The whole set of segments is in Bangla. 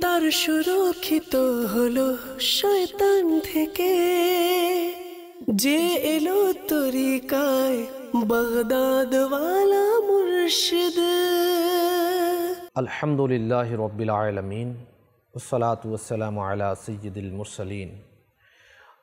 তার সুরক্ষিত হলো শয়তান থেকে, যে এলো তরিকায় বাগদাদওয়ালা মুর্শিদ। আলহামদুলিল্লাহি রাব্বিল আলামিন ওয়াসসালাতু ওয়াসসালামু আলা সাইয়্যিদিল মুরসালিন।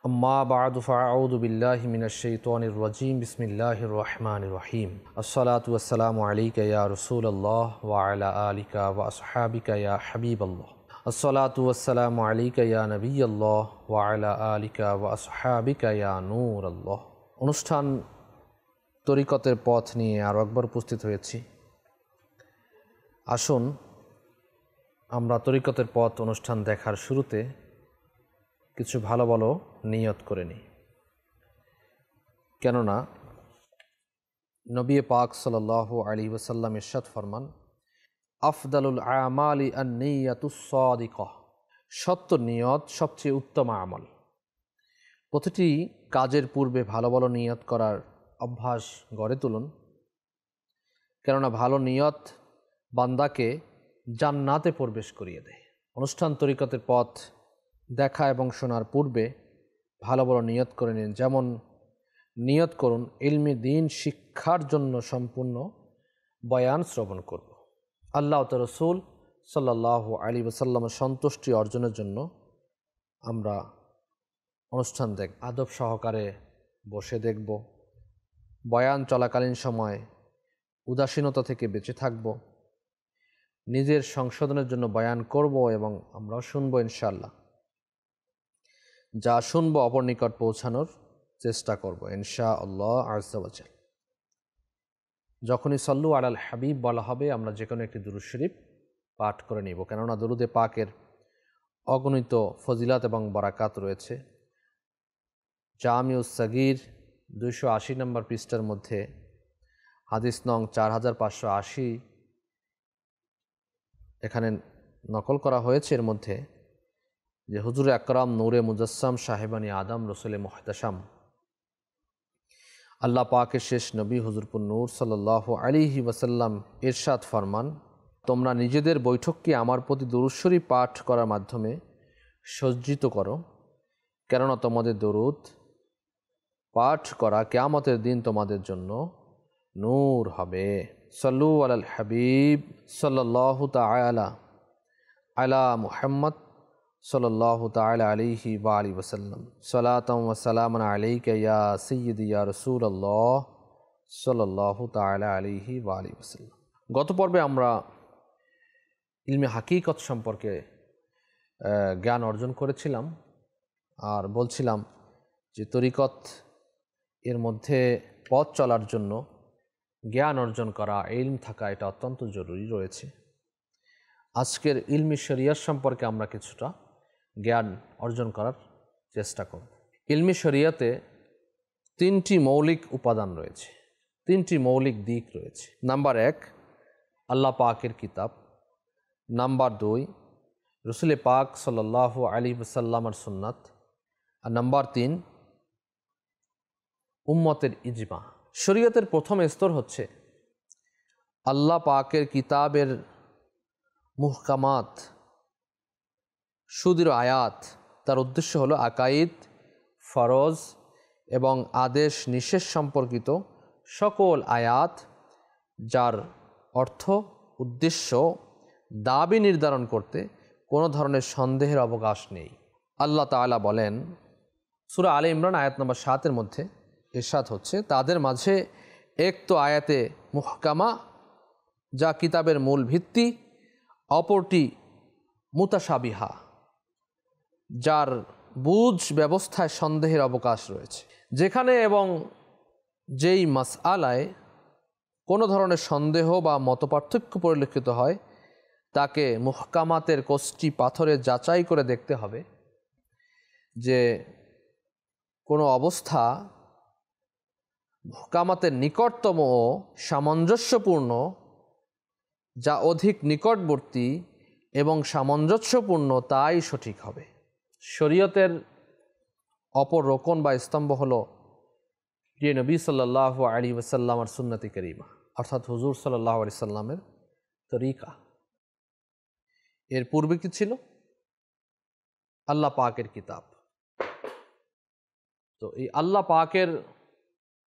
আম্মা বা'দু ফাআউযু বিল্লাহি মিনাশ শাইতানির রাজীম। বিসমিল্লাহির রহমানির রহিম। আসসালাতু ওয়াসসালামু আলাইকা ইয়া রাসূলুল্লাহ ওয়া আলা আলিকা ওয়া আসহাবিকা ইয়া হাবিবাল্লাহ। আসসালাতু ওয়াসসালামু আলাইকা ইয়া নবিয়াল্লাহ ওয়া আলা আলিকা ওয়া আসহাবিকা ইয়া নূরাল্লাহ। অনুষ্ঠান তরিকতের পথ নিয়ে আরও একবার উপস্থিত হয়েছি। আসুন আমরা তরিকতের পথ অনুষ্ঠান দেখার শুরুতে কিছু ভালো ভালো নিয়ত করে নিই। কেননা নবী পাক সাল্লাল্লাহু আলাইহি ওয়াসাল্লাম ইরশাদ ফরমান, আফদালুল আমালি আন-নিয়াতুস সাদিকাহ, সত্য নিয়ত সবচেয়ে উত্তম আমল। প্রতিটি কাজের পূর্বে ভালো ভালো নিয়ত করার অভ্যাস গড়ে তুলুন। কেননা ভালো নিয়ত বান্দাকে জান্নাতে প্রবেশ করিয়ে দেয়। অনুষ্ঠান তরিকতের পথ দেখা এবং শোনার পূর্বে ভালো ভালো নিয়ত করে নিন। যেমন নিয়ত করুন, ইলমে দ্বীন শিক্ষার জন্য সম্পূর্ণ বয়ান শ্রবণ করব। আল্লাহ ও তার রাসূল সাল্লাল্লাহু আলাইহি ওয়াসাল্লামের সন্তুষ্টি অর্জনের জন্য আমরা অনুষ্ঠান আদব সহকারে বসে দেখব। বয়ান চলাকালীন সময় উদাসীনতা থেকে বেঁচে থাকব। নিজের সংশোধনের জন্য বয়ান করব এবং আমরাও শুনবো ইনশাআল্লাহ। যা শুনবো অপর নিকট পৌঁছানোর চেষ্টা করব ইনশাআল্লাহ আযজা ওয়া জাল। যখনই সল্লু আলাল হাবিব বলা হবে আমরা যে কোনো একটি দুরূদ শরীফ পাঠ করে নিব। কেননা দরুদে পাকের অগণিত ফজিলাত এবং বারাকাত রয়েছে। জামিউস সাগীর 280 নম্বর পৃষ্ঠার মধ্যে হাদিস নং 4580 এখানে নকল করা হয়েছে। এর মধ্যে যে হুজুর আকরাম নূরে মুজাসসাম সাহেবানী আদম রসুলে মুহতাশাম আল্লাহ পাকের শেষ নবী হুজুরপুর নূর সাল্লাল্লাহু আলাইহি ওয়াসাল্লাম ইরশাদ ফরমান, তোমরা নিজেদের বৈঠককে আমার প্রতি দরুদ শরীফ পাঠ করার মাধ্যমে সজ্জিত করো, কেননা তোমাদের দরুদ পাঠ করা কিয়ামতের দিন তোমাদের জন্য নূর হবে। সাল্লু আলাল হাবিব সাল্লাল্লাহু তাআলা আলা মুহাম্মদ সাল্লাল্লাহু তাআলা আলাইহি ওয়া আলিহি ওয়াসাল্লাম। সালাতাম ওয়া সালামান আলাইকা ইয়া সাইয়্যিদি ইয়া রাসূলুল্লাহ সাল্লাল্লাহু তাআলা আলাইহি ওয়া আলিহি ওয়াসাল্লাম। গত পর্বে আমরা ইলমে হাকিকত সম্পর্কে জ্ঞান অর্জন করেছিলাম আর বলছিলাম যে তরিকত এর মধ্যে পথ চলার জন্য জ্ঞান অর্জন করা, ইলম থাকা এটা অত্যন্ত জরুরি রয়েছে। আজকের ইলমি শরিয়ত সম্পর্কে আমরা কিছুটা জ্ঞান অর্জন করার চেষ্টা করব। ইলমি শরিয়তে 3টি মৌলিক উপাদান রয়েছে, 3টি মৌলিক দিক রয়েছে। নাম্বার 1 আল্লাহ পাকের কিতাব, নাম্বার 2 রসুল পাক সাল্লাল্লাহু আলাইহি ওয়াসাল্লামের সুন্নাত, আর নাম্বার 3 উম্মতের ইজমা। শরীয়তের প্রথম স্তর হচ্ছে আল্লাহ পাকের কিতাবের মুহকামাত, সুদৃঢ় আয়াত। তার উদ্দেশ্য হলো আকাইদ, ফরজ এবং আদেশ নিষেধ সম্পর্কিত সকল আয়াত যার অর্থ, উদ্দেশ্য, দাবি নির্ধারণ করতে কোনো ধরনের সন্দেহের অবকাশ নেই। আল্লাহ তাআলা বলেন সূরা আলে ইমরান আয়াত নম্বর 7 মধ্যে ইরশাদ হচ্ছে, তাদের মাঝে এক তো আয়াতে মুহকামা যা কিতাবের মূল ভিত্তি, অপরটি মুতাশাবিহা যার বুঝ ব্যবস্থায় সন্দেহের অবকাশ রয়েছে। যেখানে এবং যেই মাসআলায় কোনো ধরনের সন্দেহ বা মতপার্থক্য পরিলক্ষিত হয় তাকে মুহকামাতের কষ্টি পাথরে যাচাই করে দেখতে হবে যে কোনো অবস্থা মুহকামাতের নিকটতম ও সামঞ্জস্যপূর্ণ, যা অধিক নিকটবর্তী এবং সামঞ্জস্যপূর্ণ তাই সঠিক হবে। শরীয়তের অপর রোকন বা স্তম্ভ হলো প্রিয় নবী সাল্লাল্লাহু আলাইহি ওয়াসাল্লামের সুন্নতি কারিমা, অর্থাৎ হুজুর সাল্লাল্লাহু আলাইহি সাল্লামের তরিকা। এর পূর্বে কি ছিল? আল্লাহ পাকের কিতাব। তো এই আল্লাহ পাকের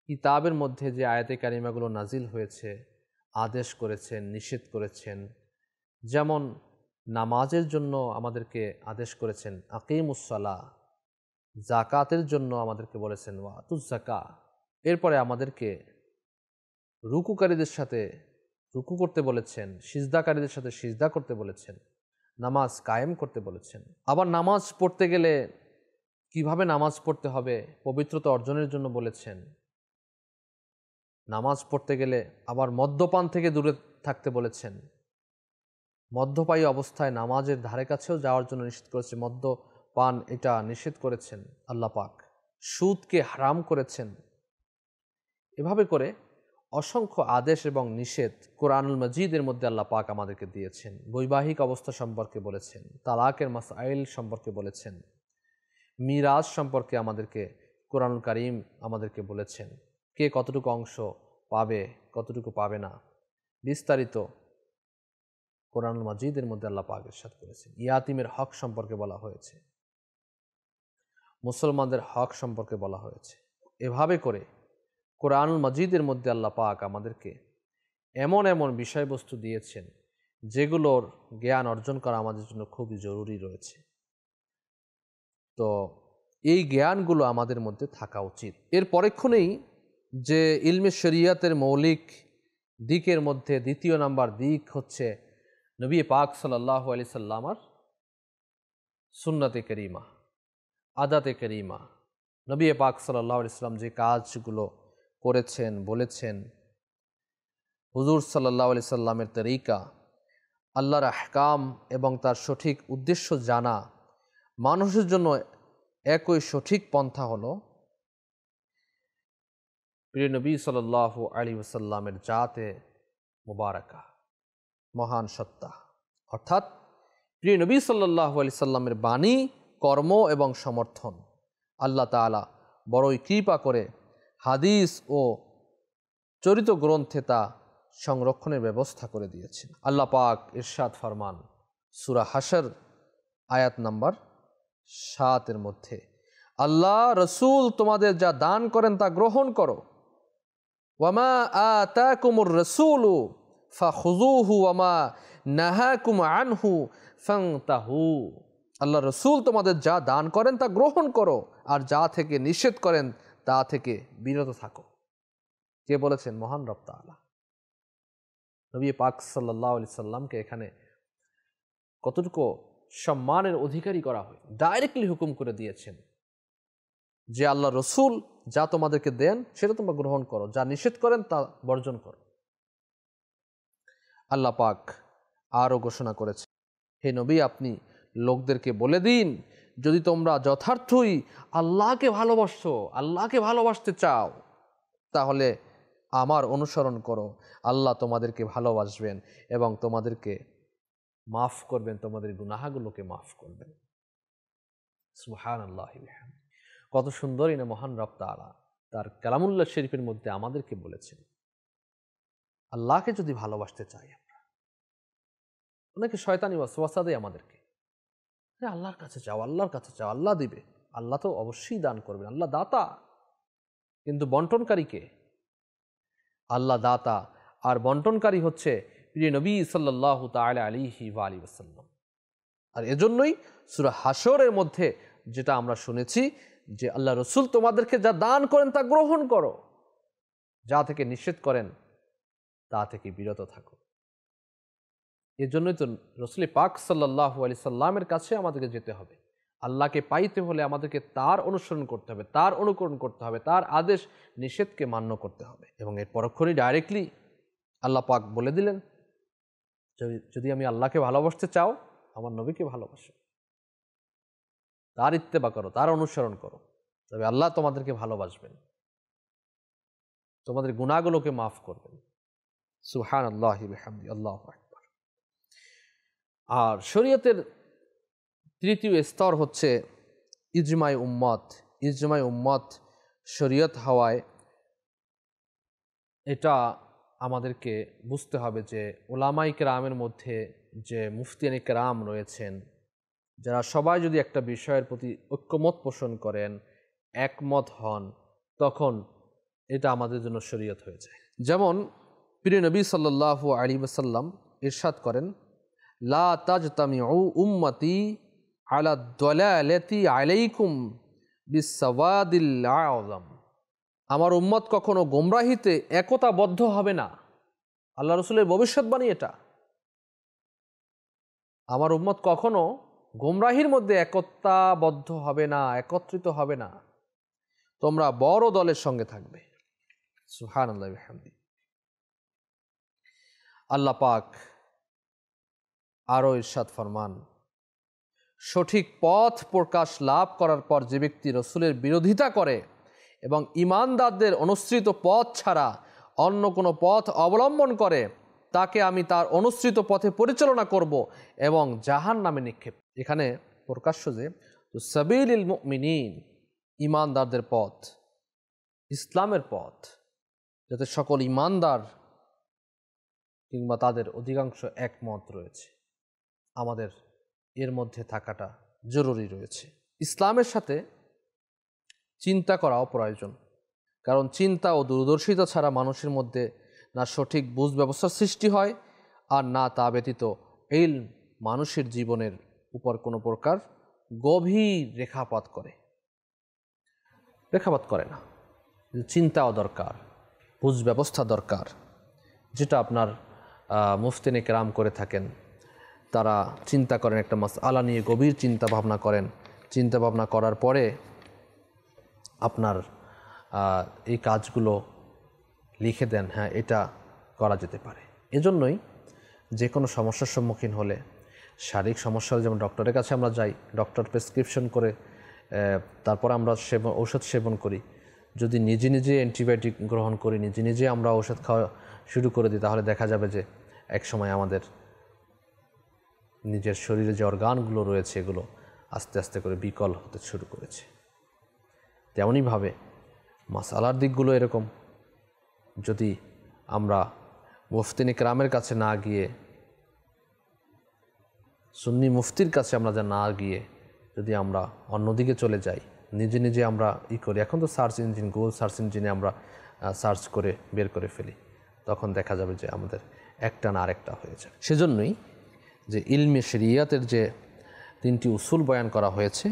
কিতাবের মধ্যে যে আয়াতে কারিমাগুলো নাজিল হয়েছে, আদেশ করেছেন, নিষেধ করেছেন, যেমন নামাজের জন্য আমাদেরকে আদেশ করেছেন আকিমুস সালাহ, জাকাতের জন্য আমাদেরকে বলেছেন ওয়াতুজ যাকা, এরপরে আমাদেরকে রুকুকারীদের সাথে রুকু করতে বলেছেন, সিজদাকারীদের সাথে সিজদা করতে বলেছেন, নামাজ কায়েম করতে বলেছেন। আবার নামাজ পড়তে গেলে কিভাবে নামাজ পড়তে হবে পবিত্রতা অর্জনের জন্য বলেছেন। নামাজ পড়তে গেলে আবার মদ্যপান থেকে দূরে থাকতে বলেছেন। মদ্যপায়ী অবস্থায় নামাজের ধারে কাছেও যাওয়ার জন্য নিষেধ করেছে। মদ্যপান এটা নিষেধ করেছেন আল্লাহ পাক। সুদকে হারাম করেছেন। এভাবে করে অসংখ্য আদেশ এবং নিষেধ কোরআনুল মজিদের মধ্যে আল্লাহ পাক আমাদেরকে দিয়েছেন। বৈবাহিক অবস্থা সম্পর্কে বলেছেন, তালাকের মাসাইল সম্পর্কে বলেছেন, মিরাজ সম্পর্কে আমাদেরকে কোরআনুল কারীম আমাদেরকে বলেছেন, কে কতটুকু অংশ পাবে, কতটুকু পাবে না, বিস্তারিত কোরআনুল মাজিদের মধ্যে আল্লাহ পাক ইরশাদ করেছেন। ইয়াতিমের হক সম্পর্কে বলা হয়েছে, মুসলমানদের হক সম্পর্কে বলা হয়েছে। এভাবে করে কোরআনুল মাজিদের মধ্যে আল্লাহ পাক আমাদেরকে এমন এমন বিষয়বস্তু দিয়েছেন যেগুলোর জ্ঞান অর্জন করা আমাদের জন্য খুবই জরুরি রয়েছে। তো এই জ্ঞানগুলো আমাদের মধ্যে থাকা উচিত। এর পরক্ষণেই যে ইলমে শরিয়াতের মৌলিক দিকের মধ্যে দ্বিতীয় নাম্বার দিক হচ্ছে নবী পাক সাল্লাল্লাহু আলাইহি সাল্লামের সুন্নতে করিমা, আদাতে করিমা। নবী পাক সাল্লাল্লাহু আলাইহি সাল্লাম যে কাজগুলো করেছেন, বলেছেন, হুজুর সাল্লাল্লাহু আলাইহি সাল্লামের তরিকা, আল্লাহর আহকাম এবং তার সঠিক উদ্দেশ্য জানা মানুষের জন্য একই সঠিক পন্থা হলো প্রিয় নবী সাল্লাল্লাহু আলাইহি ওয়াসাল্লামের জাতে মুবারাকা, মহান সত্তা, অর্থাৎ প্রিয় নবী সাল্লাল্লাহু আলাইহি সাল্লামের বাণী, কর্ম এবং সমর্থন। আল্লাহ তাআলা বড়ই কৃপা করে হাদিস ও চরিত গ্রন্থে তা সংরক্ষণের ব্যবস্থা করে দিয়েছেন। আল্লাহ পাক ইরশাদ ফরমান সূরা হাশর আয়াত নাম্বার 7 মধ্যে, আল্লাহ রসুল তোমাদের যা দান করেন তা গ্রহণ করো। ওয়ামা আতাকুমুর রাসূলু ফাখুযুহু ওয়ামা নাহাকুম আনহু ফান্তাহু। আল্লাহ রসুল তোমাদের যা দান করেন তা গ্রহণ করো, আর যা থেকে নিষেধ করেন তা থেকে বিরত থাকো। কে বলেছেন? মহান রব তাআলা। নবী পাক সাল্লাল্লাহু আলাইহি সাল্লামকে এখানে কতটুকু সম্মানের অধিকারী করা হয়, ডাইরেক্টলি হুকুম করে দিয়েছেন যে আল্লাহ রসুল যা তোমাদেরকে দেন সেটা তোমরা গ্রহণ করো, যা নিষেধ করেন তা বর্জন করো। আল্লাহ পাক আরও ঘোষণা করেছে, হে নবী আপনি লোকদেরকে বলে দিন, যদি তোমরা যথার্থই আল্লাহকে ভালোবাসো, আল্লাহকে ভালোবাসতে চাও, তাহলে আমার অনুসরণ করো। আল্লাহ তোমাদেরকে ভালোবাসবেন এবং তোমাদেরকে মাফ করবেন, তোমাদের গুনাহগুলোকে মাফ করবেন। সুবহানাল্লাহি ওয়া বিহামদিহি। কত সুন্দরই না মহান রব তাআলা তার কালামুল্লাহ শরীফের মধ্যে আমাদেরকে বলেছেন আল্লাহকে যদি ভালোবাসতে চাই আমরা। অনেকে শয়তানি ওয়াসওয়াসা দেয় আমাদেরকে, আল্লাহর কাছে চাও, আল্লাহর কাছে চাও, আল্লাহ দিবে। আল্লাহ তো অবশ্যই দান করবেন, আল্লাহ দাতা। কিন্তু বন্টনকারীকে? আল্লাহ দাতা আর বন্টনকারী হচ্ছে প্রিয় নবী সাল্লাল্লাহু তাআলা আলাইহি ওয়া আলিহি ওয়াসাল্লাম। আর এজন্যই সূরা হাশরের মধ্যে যেটা আমরা শুনেছি যে আল্লাহ রসুল তোমাদেরকে যা দান করেন তা গ্রহণ করো, যা থেকে নিষেধ করেন তা থেকে বিরত থাকো। এজন্যই তো রসুল পাক সাল্লাল্লাহু আলাইহি সাল্লামের কাছে আমাদেরকে যেতে হবে। আল্লাহকে পাইতে হলে আমাদেরকে তার অনুসরণ করতে হবে, তার অনুকরণ করতে হবে, তার আদেশ নিষেধকে মান্য করতে হবে। এবং এর পরক্ষণেই ডাইরেক্টলি আল্লাহ পাক বলে দিলেন, যদি আমি আল্লাহকে ভালোবাসতে চাও আমার নবীকে ভালোবাসো, তার ইত্তেবা করো, তার অনুসরণ করো, তবে আল্লাহ তোমাদেরকে ভালোবাসবেন, তোমাদের গুনাহগুলোকে মাফ করবেন। সুবহানাল্লাহি ওয়া বিহামদিহি, আল্লাহু আকবার। আর শরীয়তের তৃতীয় স্তর হচ্ছে ইজমাই উম্মত। ইজমাই উম্মত শরীয়ত হওয়ায় এটা আমাদেরকে বুঝতে হবে যে উলামায়ে কেরামের মধ্যে যে মুফতিয়ানে কেরাম রয়েছেন, যারা সবাই যদি একটা বিষয়ের প্রতি ঐক্যমত পোষণ করেন, একমত হন, তখন এটা আমাদের জন্য শরীয়ত হয়ে যায়। যেমন প্রিয় নবী সাল্লাল্লাহু আলাইহি ওয়াসাল্লাম ইরশাদ করেন, লা তাজতামিউ উম্মতি আলা দালালাতি আলাইকুম বিসসাওয়াদিল আযম। আমার উম্মত কখনো গোমরাহিতে একতাবদ্ধ হবে না। আল্লাহ রাসূলের ভবিষ্যৎবাণী এটা। আমার উম্মত কখনো গোমরাহির মধ্যে একতাবদ্ধ হবে না, একত্রিত হবে না। তোমরা বড় দলের সঙ্গে থাকবে। সুবহানাল্লাহি ওয়া বিহামদিহি। আল্লাহ পাক আরও ইরশাদ ফরমান, সঠিক পথ প্রকাশ লাভ করার পর যে ব্যক্তি রাসূলের বিরোধিতা করে এবং ঈমানদারদের অনুসৃত পথ ছাড়া অন্য কোনো পথ অবলম্বন করে, তাকে আমি তার অনুসৃত পথে পরিচালনা করব এবং জাহান্নামে নিক্ষেপ। এখানে প্রকাশ্য যে সাবিলুল মুমিনিন, ঈমানদারদের পথ, ইসলামের পথ, যাতে সকল ঈমানদার কিংবা তাদের অধিকাংশ একমত রয়েছে, আমাদের এর মধ্যে থাকাটা জরুরি রয়েছে। ইসলামের সাথে চিন্তা করাও প্রয়োজন, কারণ চিন্তা ও দূরদর্শিতা ছাড়া মানুষের মধ্যে না সঠিক বুঝ ব্যবস্থার সৃষ্টি হয়, আর না তা ব্যতীত ইলম মানুষের জীবনের উপর কোনো প্রকার গভীর রেখাপাত করে না। চিন্তাও দরকার, বুঝ ব্যবস্থা দরকার, যেটা আপনার মুফতিয়ানে কেরাম করে থাকেন। তারা চিন্তা করেন, একটা মাসআলা নিয়ে গভীর চিন্তা ভাবনা করেন, চিন্তা ভাবনা করার পরে আপনার এই কাজগুলো লিখে দেন, হ্যাঁ এটা করা যেতে পারে। এজন্যই যে কোনো সমস্যার সম্মুখীন হলে, শারীরিক সমস্যা হলে যেমন ডক্টরের কাছে আমরা যাই, ডক্টর প্রেসক্রিপশন করে তারপর আমরা ঔষধ সেবন করি। যদি নিজে নিজে অ্যান্টিবায়োটিক গ্রহণ করি, নিজে নিজে আমরা ঔষধ খাওয়া শুরু করে দিই, তাহলে দেখা যাবে যে এক সময় আমাদের নিজের শরীরে যে অর্গানগুলো রয়েছে এগুলো আস্তে আস্তে করে বিকল হতে শুরু করেছে। তেমনইভাবে মাসআলার দিকগুলো এরকম, যদি আমরা মুফতিয়ানে কেরামের কাছে না গিয়ে, সুন্নি মুফতির কাছে আমরা না গিয়ে যদি আমরা অন্যদিকে চলে যাই, নিজে নিজে আমরা করি, এখন তো সার্চ ইঞ্জিন, গুগল সার্চ ইঞ্জিনে আমরা সার্চ করে বের করে ফেলি, তখন দেখা যাবে যে আমাদের একটা না আরেকটা হয়ে যায়। সেজন্যই যে ইলমে শরিয়াতের যে 3টি উসুল বয়ান করা হয়েছে,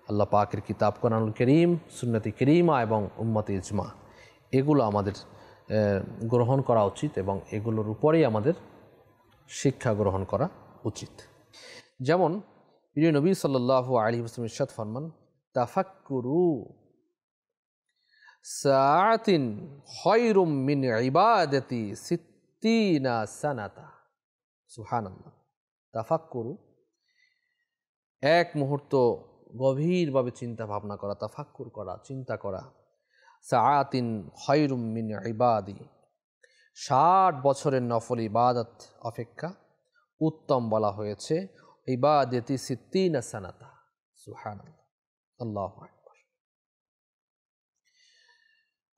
আল্লাহ পাকের কিতাব কোরআনুল কারীম, সুন্নতি কারীমা এবং উম্মতে ইজমা, এগুলো আমাদের গ্রহণ করা উচিত এবং এগুলোর উপরেই আমাদের শিক্ষা গ্রহণ করা উচিত। যেমন প্রিয় নবী সাল্লাল্লাহু আলাইহি ওয়াসাল্লাম ইরশাদ ফরমান, তাফাক্কুরু সাআতিন খায়রুম মিন ইবাদাতি সিত্তিনা সানাতা। সুবহানাল্লাহ। তাফাক্কুরু, এক মুহূর্ত গভীরভাবে চিন্তা ভাবনা করা, তাফাক্কুর করা, চিন্তা করা। সাআতিন খায়রুম মিন ইবাদি, 60 বছরের নফল ইবাদত অপেক্ষা উত্তম বলা হয়েছে ইবাদাতি সিত্তিনা সানাতা। সুবহানাল্লাহ, আল্লাহু আকবার।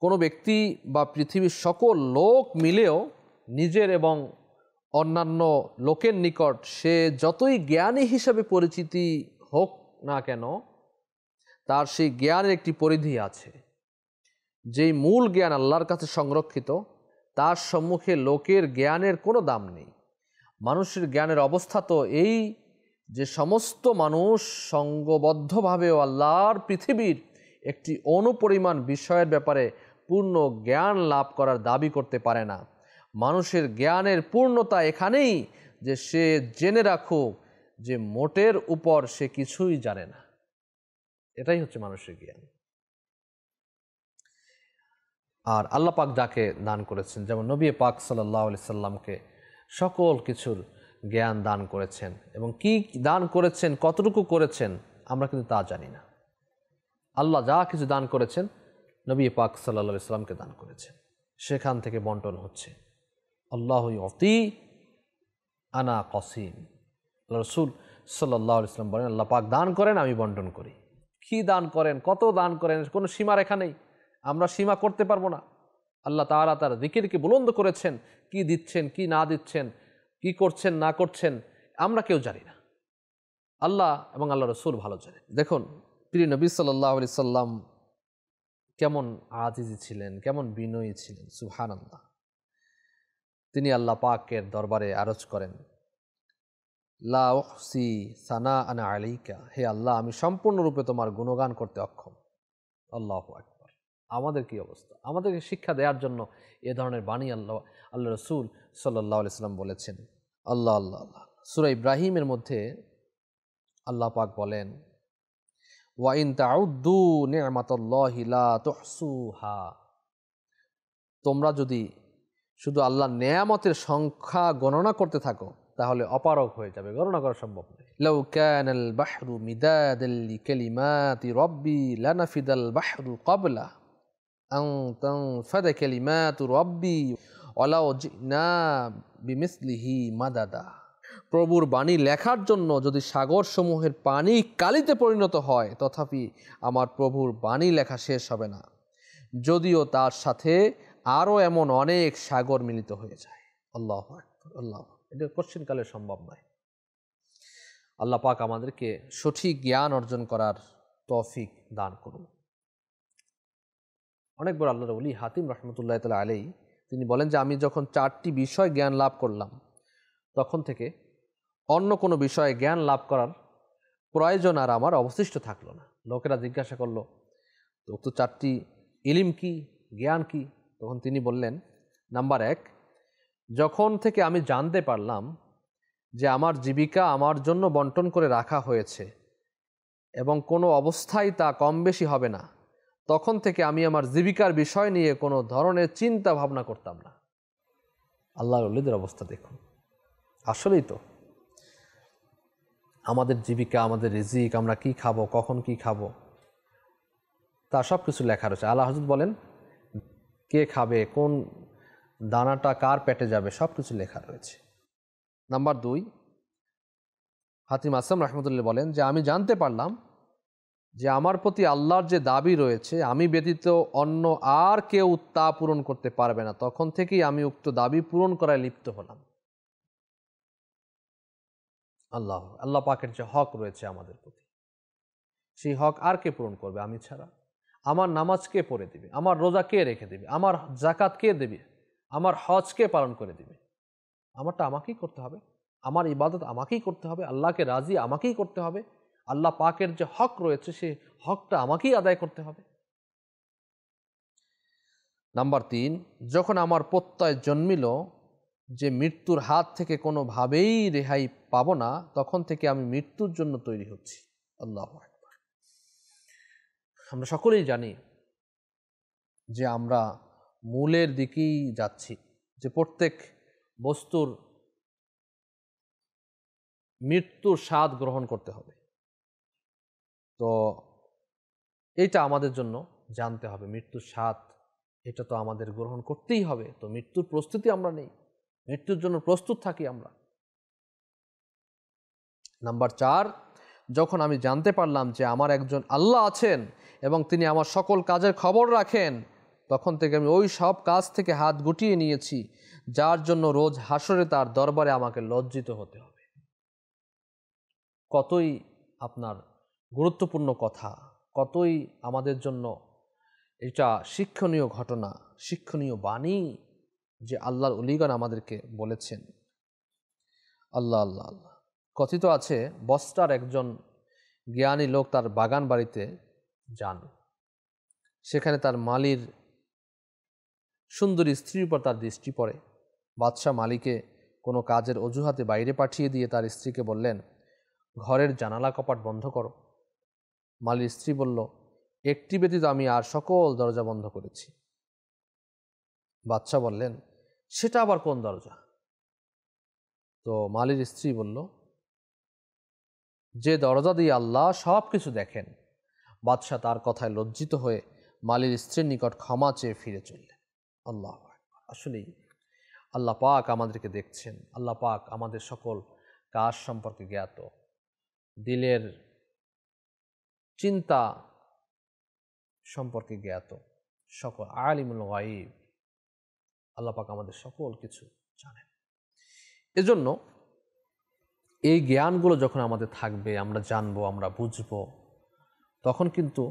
কোনো ব্যক্তি বা পৃথিবীর সকল লোক মিলেও নিজের এবং অন্যান্য লোকের নিকট সে যতই জ্ঞানী হিসাবে পরিচিতি হোক না কেন, তার সেই জ্ঞানের একটি পরিধি আছে। যেই মূল জ্ঞান আল্লাহর কাছে সংরক্ষিত, তার সম্মুখে লোকের জ্ঞানের কোনো দাম নেই। মানুষের জ্ঞানের অবস্থা তো এই যে সমস্ত মানুষ সঙ্গবদ্ধভাবেও আল্লাহর পৃথিবীর একটি অনুপরিমাণ বিষয়ের ব্যাপারে পূর্ণ জ্ঞান লাভ করার দাবি করতে পারে না। মানুষের জ্ঞানের পূর্ণতা এখানেই যে সে জেনে রাখুক যে মোটের উপর সে কিছুই জানে না। এটাই হচ্ছে মানুষের জ্ঞান। আর আল্লাহ পাক যাকে দান করেছেন, যেমন নবী পাক সাল্লাল্লাহু আলাইহি সাল্লামকে সকল কিছুর জ্ঞান দান করেছেন, এবং কি দান করেছেন, কতটুকু করেছেন আমরা কিন্তু তা জানি না। আল্লাহ যা কিছু দান করেছেন নবী পাক সাল্লাল্লাহু আলাইহি সাল্লামকে দান করেছেন, সেখান থেকে বন্টন হচ্ছে। আল্লাহু ইউতি আনা কাসিম। রাসূল সাল্লাল্লাহু আলাইহি সাল্লাম বলেন, আল্লাহ পাক দান করেন, আমি বন্টন করি। কি দান করেন, কত দান করেন, কোনো সীমারেখা নেই, আমরা সীমা করতে পারবো না। আল্লাহ তাআলা তার যিকিরকে বুলন্দ করেছেন, কি দিচ্ছেন কি না দিচ্ছেন কি করছেন না করছেন আমরা কেউ জানি না, আল্লাহ এবং আল্লাহ রসুল ভালো জানেন। দেখুন প্রিয় নবী সাল্লাল্লাহু আলাইহি সাল্লাম কেমন আজিজি ছিলেন, কেমন বিনয়ী ছিলেন, সুবহানাল্লাহ। তিনি আল্লাহ পাকের দরবারে আরজ করেন, লা উহসি সানাআন আলাইকা, হে আল্লাহ আমি সম্পূর্ণরূপে তোমার গুণগান করতে অক্ষম। আল্লাহু আকবার। আমাদের কি অবস্থা? আমাদেরকে শিক্ষা দেওয়ার জন্য এ ধরনের বাণী আল্লাহ রসুল সাল্লাল্লাহু আলাইহি সাল্লাম বলেছেন। আল্লাহ আল্লাহ আল্লাহ। সূরা ইব্রাহিমের মধ্যে আল্লাহ পাক বলেন, ওয়া ইন তাউদ্দু নি'মাতাল্লাহি লা তুহসুহা, তোমরা যদি শুধু আল্লাহর নেয়ামতের সংখ্যা গণনা করতে থাকো তাহলে অপারগ হয়ে যাবে, গণনা করা সম্ভব নয়। লাউ কানাল বাহরু মিদাদাল লিকালিমাতি রাব্বি লানাফিদাল বাহরু ক্বাবলা আন তানফাদা কালিমাতু রাব্বি ওয়ালাউ জিনা বিমিসলিহি মাদাদা। প্রভুর বাণী লেখার জন্য যদি সাগর সমূহের পানি কালিতে পরিণত হয় তথাপি আমার প্রভুর বাণী লেখা শেষ হবে না, যদিও তার সাথে আরও এমন অনেক সাগর মিলিত হয়ে যায়। আল্লাহু আকবার, আল্লাহ। এটা কোশ্চিনকালে সম্ভব নয়। আল্লাহ পাক আমাদেরকে সঠিক জ্ঞান অর্জন করার তৌফিক দান করুন। অনেক বড় আল্লাহর ওলি হাতিম রহমতুল্লাহ তাআলা আলাইহি তিনি বলেন যে আমি যখন 4টি বিষয় জ্ঞান লাভ করলাম তখন থেকে অন্য কোনো বিষয়ে জ্ঞান লাভ করার প্রয়োজন আর আমার অবশিষ্ট থাকলো না। লোকেরা জিজ্ঞাসা করলো, তো 4টি ইলিম কি, জ্ঞান কি? তখন তিনি বললেন, নাম্বার 1, যখন থেকে আমি জানতে পারলাম যে আমার জীবিকা আমার জন্য বন্টন করে রাখা হয়েছে এবং কোনো অবস্থায় তা কম বেশি হবে না, তখন থেকে আমি আমার জীবিকার বিষয় নিয়ে কোনো ধরনের চিন্তা ভাবনা করতাম না। আল্লাহর ওলিদের অবস্থা দেখুন। আসলেই তো আমাদের জীবিকা, আমাদের রিজিক, আমরা কি খাবো, কখন কি খাবো, তা সব কিছু লেখা রয়েছে। আল্লাহ হযরত বলেন কে খাবে, কোন দানাটা কার পেটে যাবে, সব কিছু লেখা রয়েছে। নাম্বার 2, হাতিম আসম রহমতুল্লাহ বলেন যে আমি জানতে পারলাম যে আমার প্রতি আল্লাহর যে দাবি রয়েছে আমি ব্যতীত অন্য আর কেউ তা পূরণ করতে পারবে না, তখন থেকেই আমি উক্ত দাবি পূরণ করায় লিপ্ত হলাম। আল্লাহ পাকের যে হক রয়েছে আমাদের প্রতি, সেই হক আর কে পূরণ করবে আমি ছাড়া? আমার নামাজ কে পড়ে দিবে, আমার রোজা কে রেখে দিবে, আমার জাকাত কে দেবে, আমার হজ কে পালন করে দিবে? আমারটা আমাকেই করতে হবে, আমার ইবাদত আমাকেই করতে হবে, আল্লাহকে রাজি আমাকেই করতে হবে, আল্লাহ পাকের যে হক রয়েছে সেই হকটা আমাকেই আদায় করতে হবে। নাম্বার 3, যখন আমার প্রত্যয় জন্মিল যে মৃত্যুর হাত থেকে কোনোভাবেই রেহাই পাবো না, তখন থেকে আমি মৃত্যুর জন্য তৈরি হচ্ছি। আল্লাহু আকবার। আমরা সকলেই জানি যে আমরা মূলের দিকেই যাচ্ছি, যে প্রত্যেক বস্তুর মৃত্যুর স্বাদ গ্রহণ করতে হবে। তো এইটা আমাদের জন্য জানতে হবে, মৃত্যুর স্বাদ এটা তো আমাদের গ্রহণ করতেই হবে। তো মৃত্যুর প্রস্তুতি আমরা নেই, মৃত্যুর জন্য প্রস্তুত থাকি আমরা। নাম্বার 4, যখন আমি জানতে পারলাম যে আমার একজন আল্লাহ আছেন এবং তিনি আমার সকল কাজের খবর রাখেন, তখন থেকে আমি ওই সব কাজ থেকে হাত গুটিয়ে নিয়েছি যার জন্য রোজ হাসরে তার দরবারে আমাকে লজ্জিত হতে হবে। কতই আপনার গুরুত্বপূর্ণ কথা, কতই আমাদের জন্য এটা শিক্ষণীয় ঘটনা, শিক্ষণীয় বাণী যে আল্লাহর ওলিগণ আমাদেরকে বলেছেন। আল্লাহ আল্লাহ আল্লাহ। কথিত আছে বস্তার একজন জ্ঞানী লোক তার বাগান বাড়িতে যান, সেখানে তার মালির সুন্দরী স্ত্রীর উপর তার দৃষ্টি পড়ে। বাদশাহ মালিকে কোনো কাজের অজুহাতে বাইরে পাঠিয়ে দিয়ে তার স্ত্রীকে বললেন, ঘরের জানালা কপাট বন্ধ করো। মালির স্ত্রী বলল, একটি ব্যতীত আমি আর সকল দরজা বন্ধ করেছি। বাদশাহ বললেন, সেটা আবার কোন দরজা? তো মালির স্ত্রী বলল, যে দরজা দিয়ে আল্লাহ সব কিছু দেখেন। বাদশাহ তার কথায় লজ্জিত হয়ে মালির স্ত্রীর নিকট ক্ষমা চেয়ে ফিরে চললেন। আল্লাহ আসলেই আল্লাহ পাক আমাদেরকে দেখছেন, আল্লাহ পাক আমাদের সকল কাজ সম্পর্কে জ্ঞাত, দিলের চিন্তা সম্পর্কে জ্ঞাত, সকল আলিমুল গায়ব। আল্লাহ পাক আমাদের সকল কিছু জানেন। এজন্য এই জ্ঞানগুলো যখন আমাদের থাকবে, আমরা জানবো, আমরা বুঝবো, তখন কিন্তু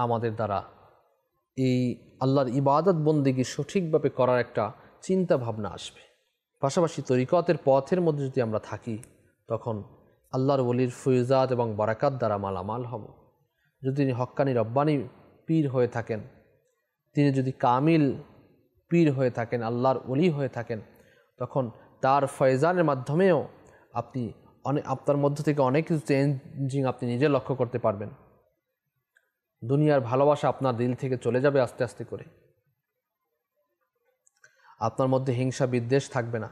আমাদের দ্বারা এই আল্লাহর ইবাদত বন্দেগী সঠিকভাবে করার একটা চিন্তা ভাবনা আসবে। পাশাপাশি তরিকতের পথের মধ্যে যদি আমরা থাকি, তখন আল্লাহর ওলির ফয়জাত এবং বারাকাত দ্বারা মালামাল হব। যদি তিনি হক্কানি রব্বানি পীর হয়ে থাকেন, তিনি যদি কামিল পীর হয়ে থাকেন, আল্লাহর ওলি হয়ে থাকেন, তখন তার ফয়জানের মাধ্যমেও আপনি আপনার মধ্য থেকে অনেক কিছু চেঞ্জিং আপনি নিজে লক্ষ্য করতে পারবেন। দুনিয়ার ভালোবাসা আপনার দিল থেকে চলে যাবে আস্তে আস্তে করে। আপনার মধ্যে হিংসা বিদ্বেষ থাকবে না।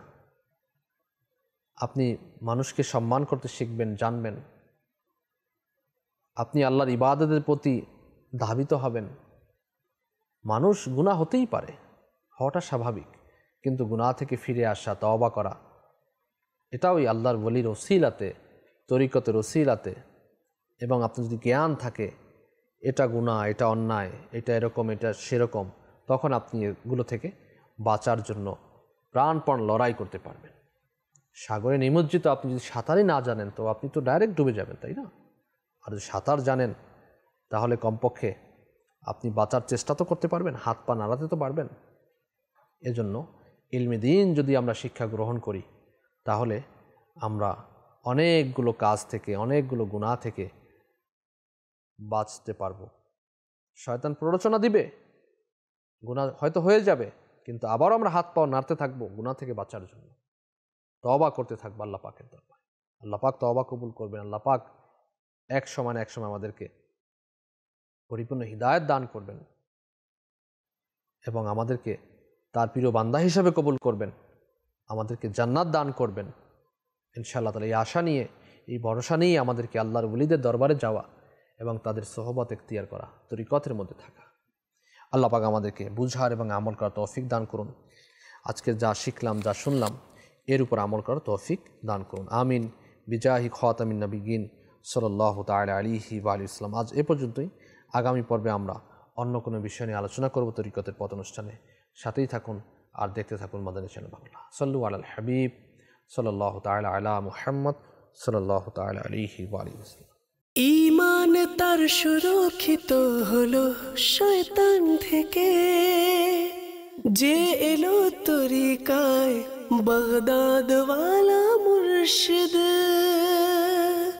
আপনি মানুষকে সম্মান করতে শিখবেন, জানবেন। আপনি আল্লাহর ইবাদতের প্রতি ধাবিত হবেন। মানুষ গুনাহ হতেই পারে, হওয়াটা স্বাভাবিক, কিন্তু গুনাহ থেকে ফিরে আসা, তওবা করা, এটাও ওই আল্লাহর ওলির ওসিলাতে, তরিকতের ওসিলাতে, এবং আপনার যদি জ্ঞান থাকে এটা গুনাহ, এটা অন্যায়, এটা এরকম, এটা সেরকম, তখন আপনি এগুলো থেকে বাঁচার জন্য প্রাণপণ লড়াই করতে পারবেন। সাগরে নিমজ্জিত আপনি যদি সাঁতারই না জানেন, তো আপনি তো ডাইরেক্ট ডুবে যাবেন, তাই না? আর যদি সাঁতার জানেন, তাহলে কমপক্ষে আপনি বাঁচার চেষ্টা তো করতে পারবেন, হাত পা নাড়াতে তো পারবেন। এজন্য ইলমে দ্বীন যদি আমরা শিক্ষা গ্রহণ করি, তাহলে আমরা অনেকগুলো কাজ থেকে, অনেকগুলো গুনাহ থেকে বাঁচতে পারবো। শয়তান প্ররোচনা দিবে, গুনাহ হয়তো হয়ে যাবে, কিন্তু আবারও আমরা হাত পাও নাড়তে থাকবো গুনাহ থেকে বাঁচার জন্য, তওবা করতে থাকবো আল্লাহ পাকের দরবারে। আল্লাহ পাক তওবা কবুল করবেন। আল্লাহ পাক এক সময় আমাদেরকে পরিপূর্ণ হিদায়াত দান করবেন এবং আমাদেরকে তার প্রিয় বান্দা হিসাবে কবুল করবেন, আমাদেরকে জান্নাত দান করবেন ইনশাআল্লাহ তাআলা। এই আশা নিয়ে, এই ভরসা নিয়ে আমাদেরকে আল্লাহর ওলিদের দরবারে যাওয়া এবং তাদের সোহবত এখতিয়ার করা, তরিকতের মধ্যে থাকা। আল্লাহ পাক আমাদেরকে বুঝার এবং আমল করার তৌফিক দান করুন। আজকে যা শিখলাম, যা শুনলাম, এর উপর আমল করার তৌফিক দান করুন। আমিন বিজাহি খাতামিন নবিয়্যিন সাল্লাল্লাহু তাআলা আলাইহি ওয়া আলিহি ওয়াসাল্লাম। আজ এ পর্যন্তই। আগামী পর্বে আমরা অন্য কোনো বিষয় নিয়ে আলোচনা করব তরিকতের পথ অনুষ্ঠানে। সাথেই থাকুন আর দেখতে থাকুন মাদানী চ্যানেল বাংলা। সাল্লু আলাল হাবিব সাল্লাল্লাহু তাআলা আলা মুহাম্মদ সাল্লাল্লাহু তাআলা আলাইহি ওয়া আলিহি ওয়াসাল্লাম। ঈমান তার সুরক্ষিত হলো শয়তান থেকে, যে এলো তরিকায় বাগদাদ ওয়ালা মুর্শিদ।